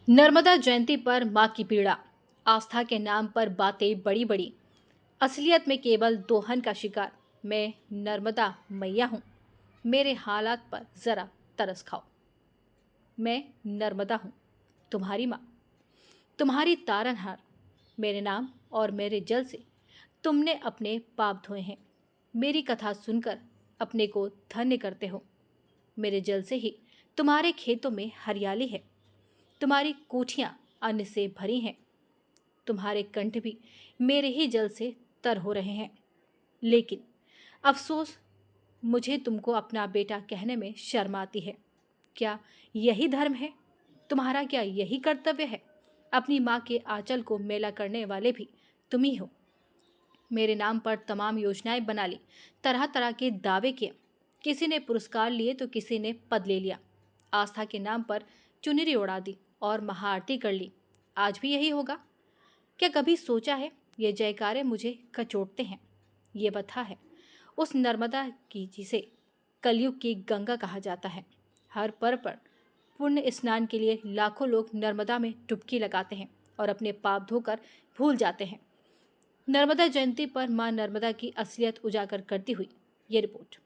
नर्मदा जयंती पर मां की पीड़ा, आस्था के नाम पर बातें बड़ी बड़ी, असलियत में केवल दोहन का शिकार। मैं नर्मदा मैया हूं, मेरे हालात पर जरा तरस खाओ। मैं नर्मदा हूं, तुम्हारी माँ, तुम्हारी तारनहार। मेरे नाम और मेरे जल से तुमने अपने पाप धोए हैं। मेरी कथा सुनकर अपने को धन्य करते हो। मेरे जल से ही तुम्हारे खेतों में हरियाली है, तुम्हारी कोठियां अन्न से भरी हैं, तुम्हारे कंठ भी मेरे ही जल से तर हो रहे हैं। लेकिन अफसोस, मुझे तुमको अपना बेटा कहने में शर्म आती है। क्या यही धर्म है तुम्हारा? क्या यही कर्तव्य है? अपनी माँ के आंचल को मेला करने वाले भी तुम ही हो। मेरे नाम पर तमाम योजनाएं बना ली, तरह तरह के दावे किए। किसी ने पुरस्कार लिए तो किसी ने पद ले लिया। आस्था के नाम पर चुनरी उड़ा दी और महाआरती कर ली। आज भी यही होगा? क्या कभी सोचा है ये जयकारे मुझे कचोटते हैं? ये बथा है उस नर्मदा की जिसे कलयुग की गंगा कहा जाता है। हर पर्व पर पुण्य स्नान के लिए लाखों लोग नर्मदा में डुबकी लगाते हैं और अपने पाप धोकर भूल जाते हैं। नर्मदा जयंती पर मां नर्मदा की असलियत उजागर करती हुई ये रिपोर्ट।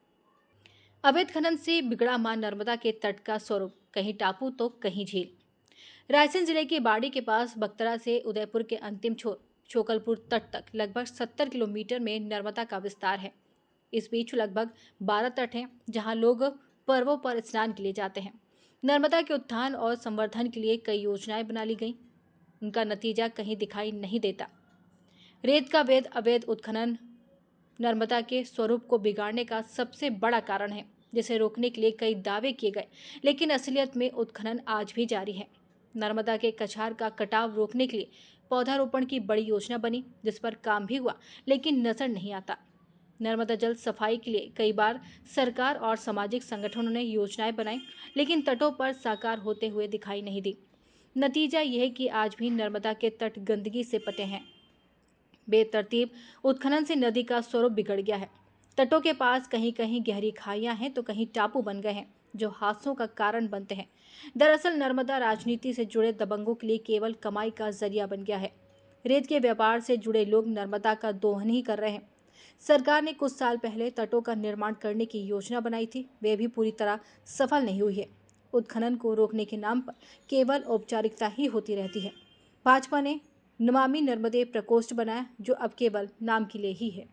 अवैध खनन से बिगड़ा मां नर्मदा के तट का स्वरूप, कहीं टापू तो कहीं झील। रायसेन जिले के बाड़ी के पास बख्तरा से उदयपुर के अंतिम छोर छोकलपुर तट तक लगभग 70 किलोमीटर में नर्मदा का विस्तार है। इस बीच लगभग 12 तट हैं जहां लोग पर्वों पर स्नान के लिए जाते हैं। नर्मदा के उत्थान और संवर्धन के लिए कई योजनाएं बना ली गई। उनका नतीजा कहीं दिखाई नहीं देता। रेत का अवैध उत्खनन नर्मदा के स्वरूप को बिगाड़ने का सबसे बड़ा कारण है, जिसे रोकने के लिए कई दावे किए गए, लेकिन असलियत में उत्खनन आज भी जारी है। नर्मदा के कछार का कटाव रोकने के लिए पौधारोपण की बड़ी योजना बनी, जिस पर काम भी हुआ, लेकिन नजर नहीं आता। नर्मदा जल सफाई के लिए कई बार सरकार और सामाजिक संगठनों ने योजनाएं बनाई, लेकिन तटों पर साकार होते हुए दिखाई नहीं दी। नतीजा यह है कि आज भी नर्मदा के तट गंदगी से पटे हैं। बेतरतीब उत्खनन से नदी का स्वरूप बिगड़ गया है। तटों के पास कहीं कहीं गहरी खाइयां हैं तो कहीं टापू बन गए हैं, जो हादसों का कारण बनते हैं। दरअसल नर्मदा राजनीति से जुड़े दबंगों के लिए केवल कमाई का जरिया बन गया है। रेत के व्यापार से जुड़े लोग नर्मदा का दोहन ही कर रहे हैं। सरकार ने कुछ साल पहले तटों का निर्माण करने की योजना बनाई थी, वे भी पूरी तरह सफल नहीं हुई है। उत्खनन को रोकने के नाम पर केवल औपचारिकता ही होती रहती है। भाजपा ने नमामि नर्मदे प्रकोष्ठ बनाया, जो अब केवल नाम के लिए ही है।